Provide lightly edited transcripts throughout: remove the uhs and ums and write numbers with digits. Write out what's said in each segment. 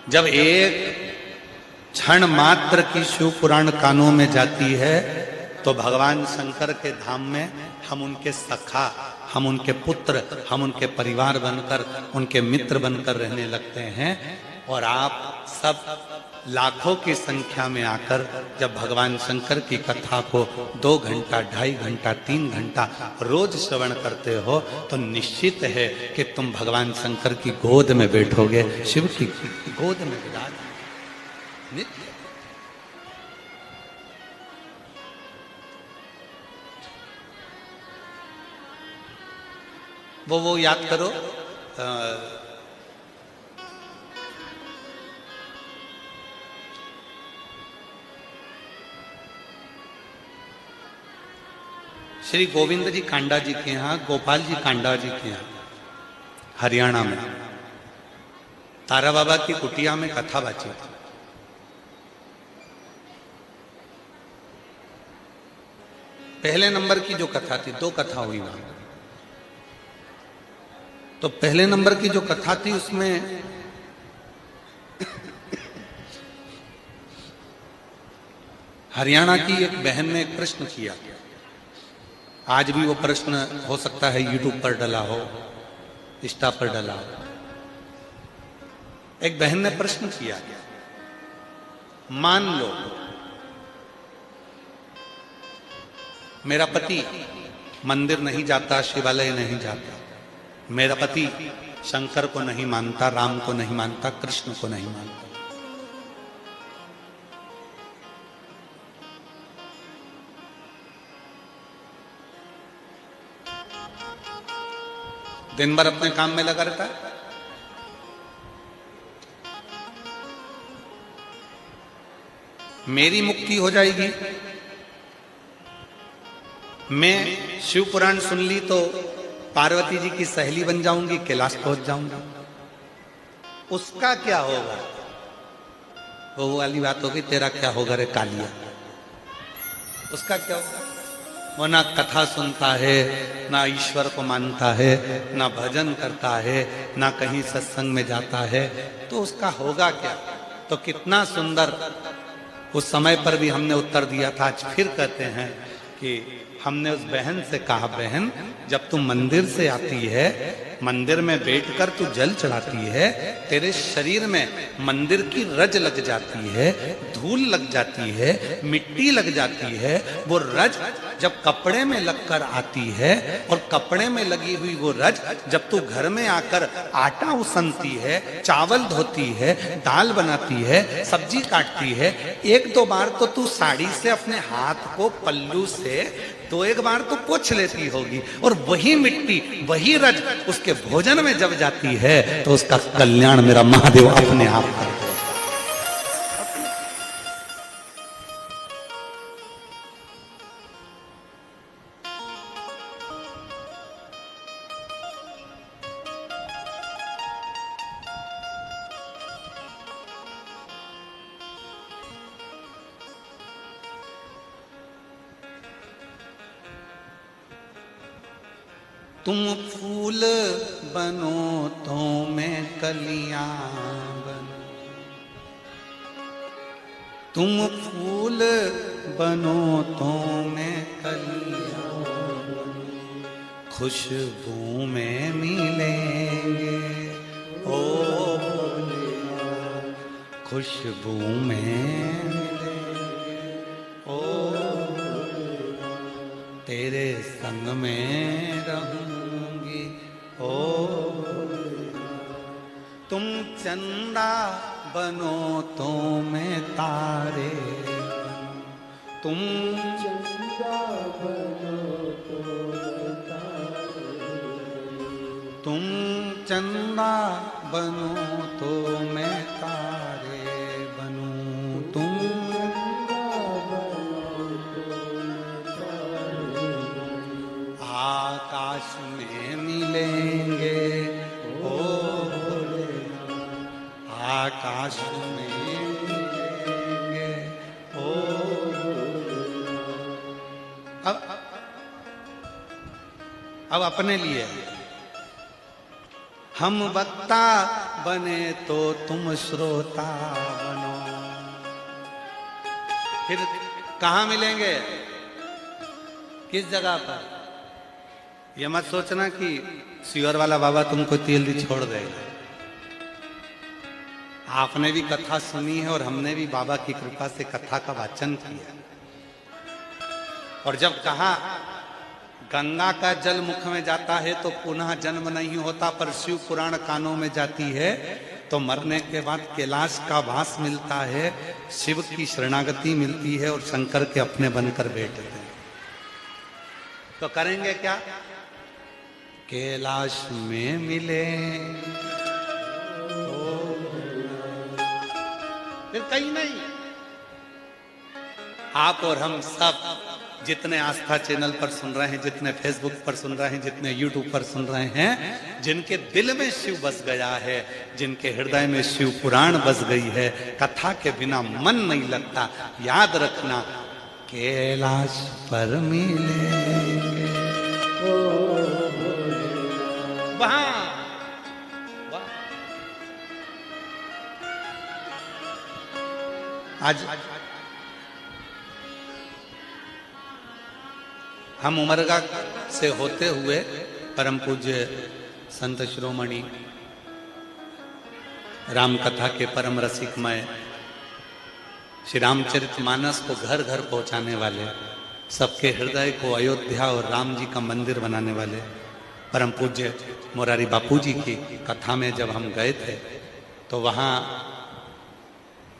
जब एक क्षण मात्र की शिव पुराण कानों में जाती है तो भगवान शंकर के धाम में हम उनके सखा, हम उनके पुत्र, हम उनके परिवार बनकर, उनके मित्र बनकर रहने लगते हैं। और आप सब लाखों की संख्या में आकर जब भगवान शंकर की कथा को 2 घंटा, 2.5 घंटा, 3 घंटा रोज श्रवण करते हो तो निश्चित है कि तुम भगवान शंकर की गोद में बैठोगे, शिव की गोद में विराज नित्य। वो याद करो, श्री गोविंद जी कांडा जी के यहाँ, गोपाल जी कांडा जी के यहाँ हरियाणा में तारा बाबा की कुटिया में कथा बाची थी। पहले नंबर की जो कथा थी, 2 कथा हुई वहां। तो पहले नंबर की जो कथा थी उसमें हरियाणा की एक बहन ने एक प्रश्न किया। आज भी वो प्रश्न हो सकता है यूट्यूब पर डला हो, इंस्टा पर डला हो। एक बहन ने प्रश्न किया, मान लो मेरा पति मंदिर नहीं जाता, शिवालय नहीं जाता, मेरा पति शंकर को नहीं मानता, राम को नहीं मानता, कृष्ण को नहीं मानता, दिन भर अपने काम में लगा रहता है। मेरी मुक्ति हो जाएगी, मैं शिव पुराण सुन ली तो पार्वती जी की सहेली बन जाऊंगी, कैलाश पहुंच जाऊंगी, उसका क्या होगा? वो वाली बात होगी, तेरा क्या होगा रे कालिया, उसका क्या होगा? वो ना कथा सुनता है, ना ईश्वर को मानता है, ना भजन करता है, ना कहीं सत्संग में जाता है, तो उसका होगा क्या? तो कितना सुंदर उस समय पर भी हमने उत्तर दिया था। आज फिर कहते हैं कि हमने उस बहन से कहा, बहन जब तू मंदिर से आती है, मंदिर में बैठकर तू जल चढ़ाती है, तेरे शरीर में मंदिर की रज लग जाती है, धूल लग जाती है, मिट्टी लग जाती है। वो रज जब कपड़े में लगकर आती है और कपड़े में लगी हुई वो रज जब तू घर में आकर आटा उसनती है, चावल धोती है, दाल बनाती है, सब्जी काटती है, 1-2 बार तो तू साड़ी से अपने हाथ को पल्लू से 2-1 बार तो पोंछ लेती होगी, और वही मिट्टी, वही रज उसके भोजन में जब जाती है तो उसका कल्याण मेरा महादेव अपने आप कर देगा। तुम फूल बनो तो मैं कलियां बनूं, तुम फूल बनो तो मैं कलियां बनूं, खुशबू में मिलेंगे ओ खुशबू में मिलेंगे ओ, तेरे संग में रहूंगी ओ, तुम चंदा बनो तो मैं तारे बनूं, तुम चंदा बनो तो मैं तारे बनूं, तुम चंदा बनो तो मैं तारे बनूं, तुम आकाश में मिलेंगे ओ, आकाश में मिलेंगे ओ। अब अपने लिए हम वक्ता बने तो तुम श्रोता बनो। फिर कहां मिलेंगे, किस जगह पर? ये मत सोचना कि सियोर वाला बाबा तुमको तेल दी छोड़ देगा। आपने भी कथा सुनी है और हमने भी बाबा की कृपा से कथा का वाचन किया। और जब कहा गंगा का जल मुख में जाता है तो पुनः जन्म नहीं होता, पर शिव पुराण कानों में जाती है तो मरने के बाद कैलाश का वास मिलता है, शिव की शरणागति मिलती है और शंकर के अपने बनकर बैठते हैं। तो करेंगे क्या? कैलाश में मिले फिर कहीं नहीं। आप और हम सब जितने आस्था चैनल पर सुन रहे हैं, जितने फेसबुक पर सुन रहे हैं, जितने यूट्यूब पर सुन रहे हैं, जिनके दिल में शिव बस गया है, जिनके हृदय में शिव पुराण बस गई है, कथा के बिना मन नहीं लगता, याद रखना कैलाश पर मिलेंगे वहां। आज हम उमरगा से होते हुए परम पूज्य संत शिरोमणि राम कथा के परम रसिकमय श्री रामचरितमानस को घर घर पहुंचाने वाले, सबके हृदय को अयोध्या और राम जी का मंदिर बनाने वाले परम पूज्य मोरारी बापू जी की कथा में जब हम गए थे तो वहाँ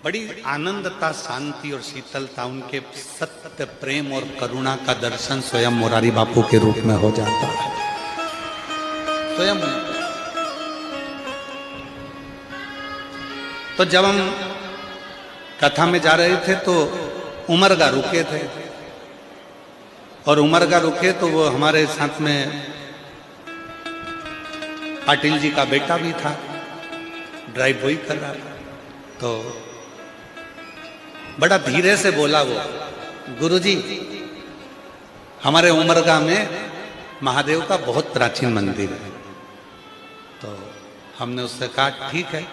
बड़ी आनंदता, शांति और शीतलता, उनके सत्य प्रेम और करुणा का दर्शन स्वयं मोरारी बापू के रूप में हो जाता है। स्वयं तो जब हम कथा में जा रहे थे तो उमरगा रुके थे, और उमरगा रुके तो वो हमारे साथ में पाटिल जी का बेटा भी था, ड्राइव वही कर रहा था। तो बड़ा धीरे से बोला वो, गुरुजी हमारे उमरगा में महादेव का बहुत प्राचीन मंदिर है। तो हमने उससे कहा ठीक है।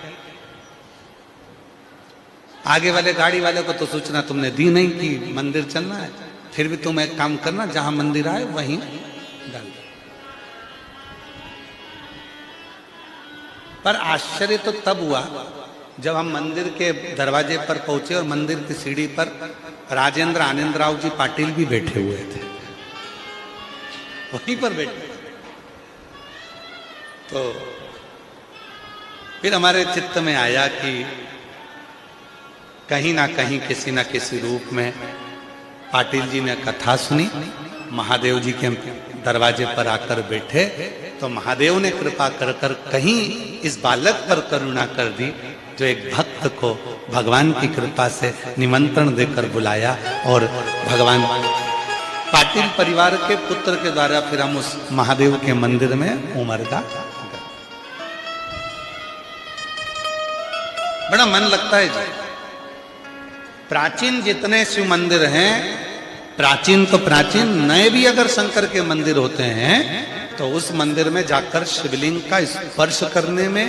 आगे वाले गाड़ी वाले को तो सूचना तुमने दी नहीं कि मंदिर चलना है, फिर भी तुम एक काम करना, जहां मंदिर आए वहीं डाल दो। पर आश्चर्य तो तब हुआ जब हम मंदिर के दरवाजे पर पहुंचे और मंदिर की सीढ़ी पर राजेंद्र आनंदराव जी पाटिल भी बैठे हुए थे, वहीं पर बैठे। तो फिर हमारे चित्त में आया कि कहीं ना कहीं किसी ना किसी रूप में पाटिल जी ने कथा सुनी, महादेव जी के दरवाजे पर आकर बैठे, तो महादेव ने कृपा कर कर कहीं इस बालक पर करुणा कर दी जो एक भक्त को भगवान की कृपा से निमंत्रण देकर बुलाया, और भगवान पाटिल परिवार के पुत्र के द्वारा फिर हम उस महादेव के मंदिर में उमरगा। बड़ा मन लगता है जी। प्राचीन जितने शिव मंदिर हैं, प्राचीन तो प्राचीन, नए भी अगर शंकर के मंदिर होते हैं तो उस मंदिर में जाकर शिवलिंग का स्पर्श करने में,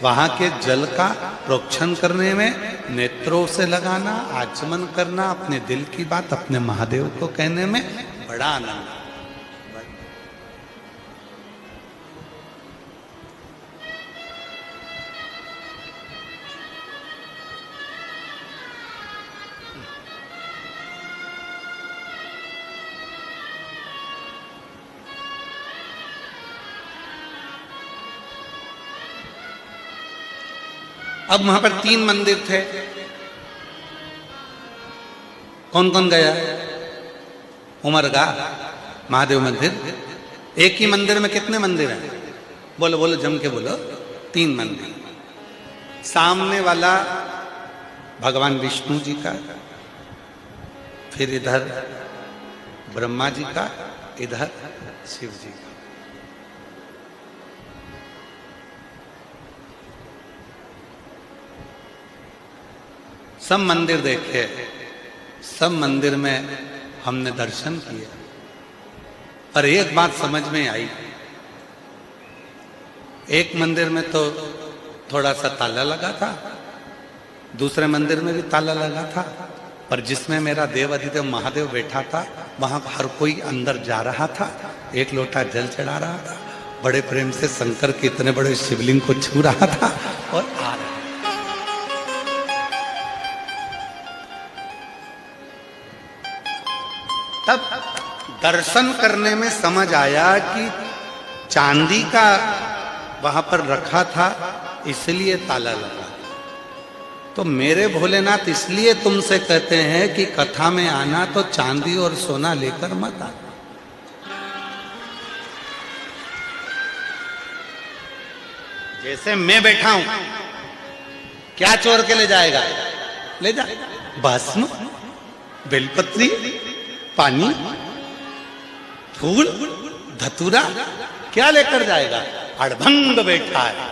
वहां के जल का प्रोक्षण करने में, नेत्रों से लगाना, आचमन करना, अपने दिल की बात अपने महादेव को कहने में बड़ा आनंद। अब वहां पर 3 मंदिर थे। कौन कौन गया? उमरगा महादेव मंदिर। एक ही मंदिर में कितने मंदिर हैं? बोलो बोलो, जम के बोलो। 3 मंदिर। सामने वाला भगवान विष्णु जी का, फिर इधर ब्रह्मा जी का, इधर शिव जी का। सब मंदिर देखे, सब मंदिर में हमने दर्शन किए, पर एक बात समझ में आई। एक मंदिर में तो थोड़ा सा ताला लगा था, दूसरे मंदिर में भी ताला लगा था, पर जिसमें मेरा देव अधिदेव महादेव बैठा था वहां हर कोई अंदर जा रहा था, एक लोटा जल चढ़ा रहा था, बड़े प्रेम से शंकर के इतने बड़े शिवलिंग को छू रहा था और आ रहा। तब दर्शन करने में समझ आया कि चांदी का वहां पर रखा था इसलिए ताला लगा। तो मेरे भोलेनाथ इसलिए तुमसे कहते हैं कि कथा में आना तो चांदी और सोना लेकर मत आना। जैसे मैं बैठा हूं, क्या चोर के ले जाएगा? ले जा भस्म, बेलपत्री, पानी, फूल, धतूरा, क्या लेकर जाएगा? अड़भंग बैठा है।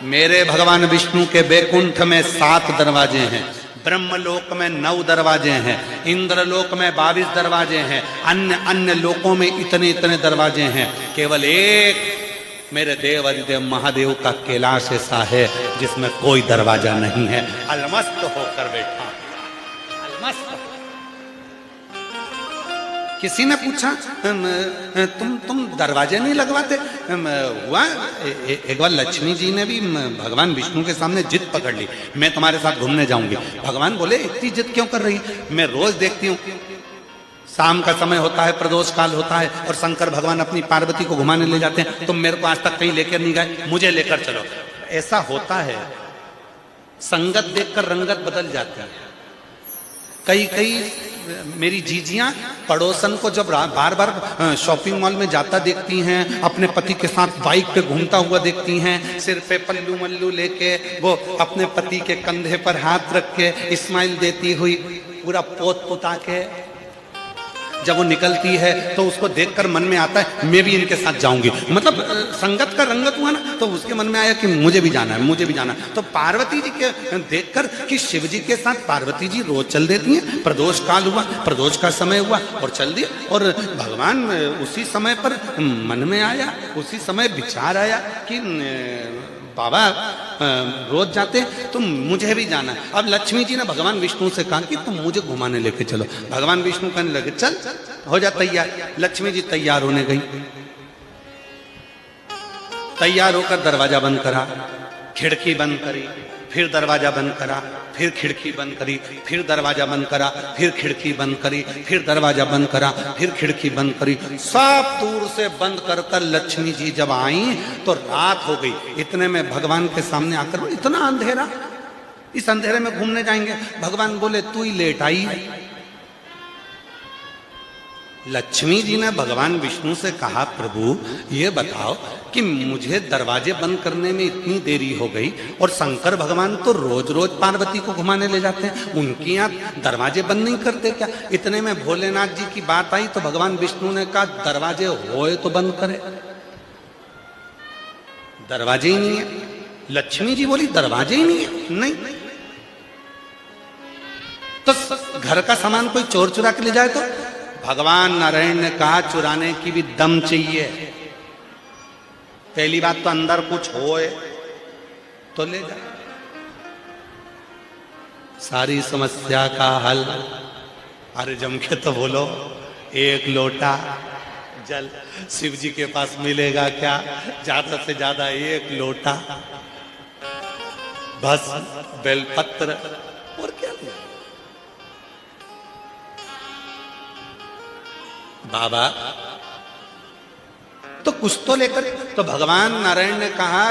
मेरे भगवान विष्णु के बैकुंठ में 7 दरवाजे हैं, ब्रह्मलोक में 9 दरवाजे हैं, इंद्रलोक में 22 दरवाजे हैं, अन्य अन्य लोकों में इतने इतने दरवाजे हैं। केवल एक मेरे देव अधिदेव महादेव का कैलाश ऐसा है जिसमें कोई दरवाजा नहीं है। अलमस्त होकर बैठा, अलमस्त। किसी ने पूछा तुम दरवाजे नहीं लगवाते? हुआ एक बार लक्ष्मी जी ने भी भगवान विष्णु के सामने जिद पकड़ ली, मैं तुम्हारे साथ घूमने जाऊंगी। भगवान बोले इतनी जिद क्यों कर रही? मैं रोज देखती हूँ शाम का समय होता है, प्रदोष काल होता है और शंकर भगवान अपनी पार्वती को घुमाने ले जाते हैं, तुम मेरे को आज तक कहीं लेकर नहीं गए, मुझे लेकर चलो। ऐसा होता है, संगत देखकर रंगत बदल जाती है। कई कई मेरी जीजियां पड़ोसन को जब बार बार शॉपिंग मॉल में जाता देखती हैं, अपने पति के साथ बाइक पे घूमता हुआ देखती हैं, सिर पे पल्लू मल्लू लेके वो अपने पति के कंधे पर हाथ रख के स्माइल देती हुई पूरा पोत पुता के जब वो निकलती है तो उसको देखकर मन में आता है मैं भी इनके साथ जाऊंगी। मतलब संगत का रंगत हुआ ना, तो उसके मन में आया कि मुझे भी जाना है, मुझे भी जाना है। तो पार्वती जी के देखकर कि शिव जी के साथ पार्वती जी रोज चल देती हैं, प्रदोष काल हुआ, प्रदोष का समय हुआ और चल दिया। और भगवान उसी समय पर मन में आया, उसी समय विचार आया कि बाबा रोज जाते तो मुझे भी जाना है। अब लक्ष्मी जी ने भगवान विष्णु से कहा कि तुम मुझे घुमाने लेके चलो। भगवान विष्णु कहने लगे चल हो जा तैयार। लक्ष्मी जी तैयार होने गई, तैयार होकर दरवाजा बंद करा, खिड़की बंद करी, फिर दरवाजा बंद करा, फिर खिड़की बंद करी, फिर दरवाजा बंद करा, फिर खिड़की बंद करी, फिर दरवाजा बंद करा, फिर खिड़की बंद करी। सब दूर से बंद कर कर लक्ष्मी जी जब आई तो रात हो गई। इतने में भगवान के सामने आकर इतना अंधेरा, इस अंधेरे में घूमने जाएंगे? भगवान बोले तू ही लेट आई। लक्ष्मी जी ने भगवान विष्णु से कहा प्रभु ये बताओ कि मुझे दरवाजे बंद करने में इतनी देरी हो गई और शंकर भगवान तो रोज रोज पार्वती को घुमाने ले जाते हैं, उनके यहाँ दरवाजे बंद नहीं करते क्या? इतने में भोलेनाथ जी की बात आई तो भगवान विष्णु ने कहा दरवाजे होए तो बंद करे, दरवाजे ही नहीं है। लक्ष्मी जी बोली दरवाजे ही नहीं है। नहीं तो घर का सामान कोई चोर चुरा के ले जाए तो? भगवान नारायण ने कहा चुराने की भी दम चाहिए। पहली बात तो अंदर कुछ होए तो ले जा। सारी समस्या का हल, अरे जम के तो बोलो, एक लोटा जल शिव जी के पास मिलेगा क्या? ज्यादा से ज्यादा एक लोटा, बस बेलपत्र और क्या ले? बाबा तो कुछ तो लेकर। तो भगवान नारायण ने कहा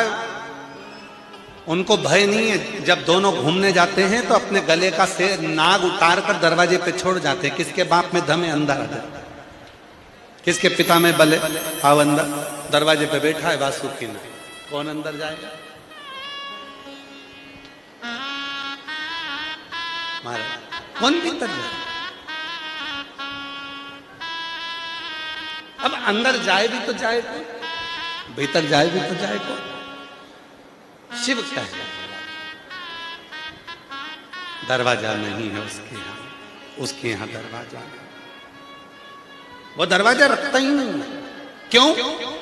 उनको भय नहीं है, जब दोनों घूमने जाते हैं तो अपने गले का से नाग उतार कर दरवाजे पे छोड़ जाते हैं। किसके बाप में दम है अंदर आ जाए, किसके पिता में बल है आओ अंदर। दरवाजे पे बैठा है वासुकी नाग, कौन अंदर जाएगा? महाराज कौन भीतर जाए? अब अंदर जाए भी तो जाए कौन, भीतर जाए भी तो जाए कौन? शिव क्या है? दरवाजा नहीं है उसके यहां, उसके यहां दरवाजा, वो दरवाजा रखता ही नहीं है। क्यों?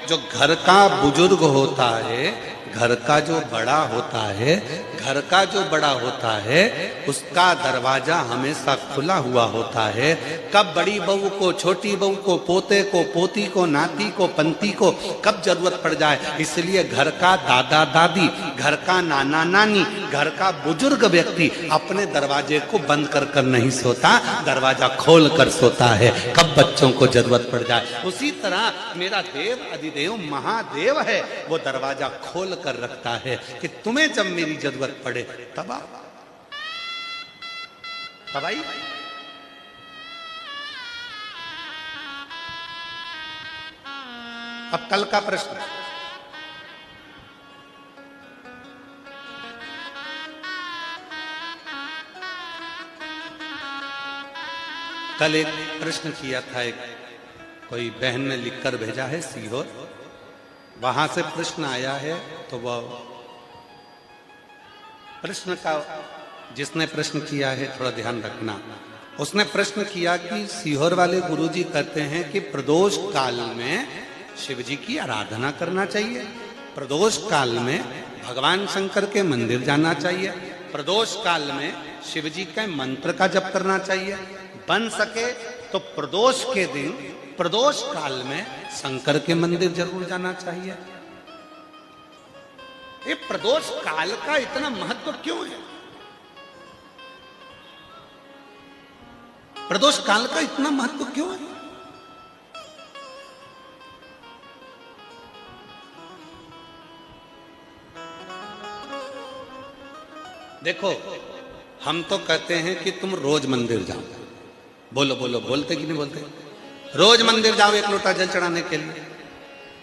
जो घर का बुजुर्ग होता है, घर का जो बड़ा होता है, घर का जो बड़ा होता है, उसका दरवाजा हमेशा खुला हुआ होता है। कब बड़ी बहू को, छोटी बहू को, पोते को, पोती को, नाती को, पंती को कब जरूरत पड़ जाए, इसलिए घर का दादा दादी, घर का नाना नानी, घर का बुजुर्ग व्यक्ति अपने दरवाजे को बंद कर कर नहीं सोता, दरवाजा खोल कर सोता है कब बच्चों को जरूरत पड़ जाए। उसी तरह मेरा देव अधिदेव महादेव है, वो दरवाजा खोल कर रखता है कि तुम्हें जब मेरी जरूरत पड़े तब आओ, तब आई। अब कल का प्रश्न, कल एक प्रश्न किया था, एक कोई बहन ने लिखकर भेजा है सीहोर, वहां से प्रश्न आया है। तो वह प्रश्न का, जिसने प्रश्न किया है थोड़ा ध्यान रखना, उसने प्रश्न किया कि सीहोर वाले गुरुजी कहते हैं कि प्रदोष काल में शिव जी की आराधना करना चाहिए, प्रदोष काल में भगवान शंकर के मंदिर जाना चाहिए, प्रदोष काल में शिव जी के मंत्र का जप करना चाहिए, बन सके तो प्रदोष के दिन, प्रदोष काल में शंकर के मंदिर जरूर जाना चाहिए। ये प्रदोष काल का इतना महत्व क्यों है? प्रदोष काल का इतना महत्व क्यों है? देखो, हम तो कहते हैं कि तुम रोज मंदिर जाओ, बोलो बोलो, बोलते कि नहीं बोलते? रोज मंदिर जाओ एक लोटा जल चढ़ाने के लिए।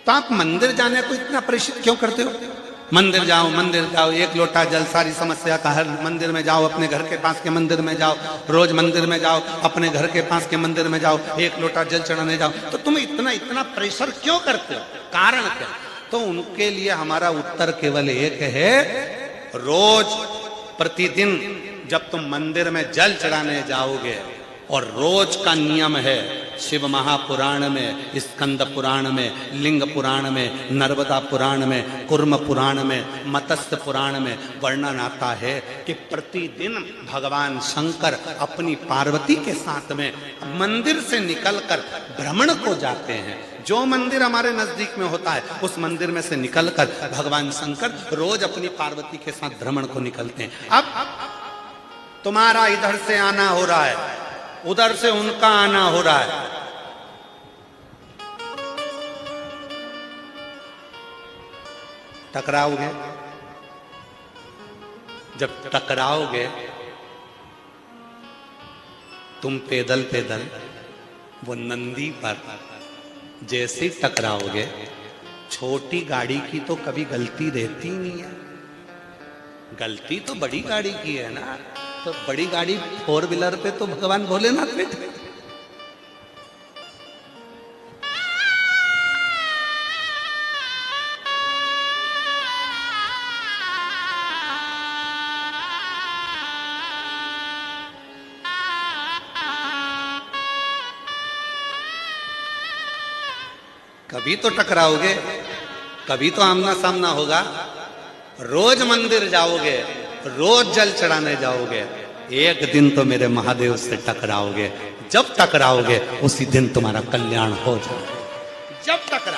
तो आप मंदिर जाने को इतना प्रेषित क्यों करते हो? मंदिर जाओ, एक लोटा जल, सारी समस्या का हल, मंदिर में जाओ, अपने घर के पास के मंदिर में जाओ, रोज मंदिर में जाओ, अपने घर के पास के मंदिर में जाओ, एक लोटा जल चढ़ाने जाओ। तो तुम इतना प्रेशर क्यों करते हो? कारण क्या? तो उनके लिए हमारा उत्तर केवल एक है, रोज प्रतिदिन जब तुम मंदिर में जल चढ़ाने जाओगे, और रोज का नियम है, शिव महापुराण में, स्कंद पुराण में, लिंग पुराण में, नर्मदा पुराण में, कुर्म पुराण में, मत्स्य पुराण में वर्णन आता है कि प्रतिदिन भगवान शंकर अपनी पार्वती के साथ में मंदिर से निकलकर भ्रमण को जाते हैं। जो मंदिर हमारे नजदीक में होता है उस मंदिर में से निकलकर भगवान शंकर रोज अपनी पार्वती के साथ भ्रमण को निकलते हैं। अब तुम्हारा इधर से आना हो रहा है, उधर से उनका आना हो रहा है, टकराओगे। जब टकराओगे तुम पैदल पैदल वो नंदी पर जैसे टकराओगे, छोटी गाड़ी की तो कभी गलती रहती नहीं है, गलती तो बड़ी गाड़ी की है ना। तो बड़ी गाड़ी फोर व्हीलर पे तो भगवान भोलेनाथ बैठे। कभी तो टकराओगे, कभी तो आमना सामना होगा। रोज मंदिर जाओगे, रोज जल चढ़ाने जाओगे, एक दिन तो मेरे महादेव से टकराओगे। जब टकराओगे उसी दिन तुम्हारा कल्याण हो जाए। जब टकरा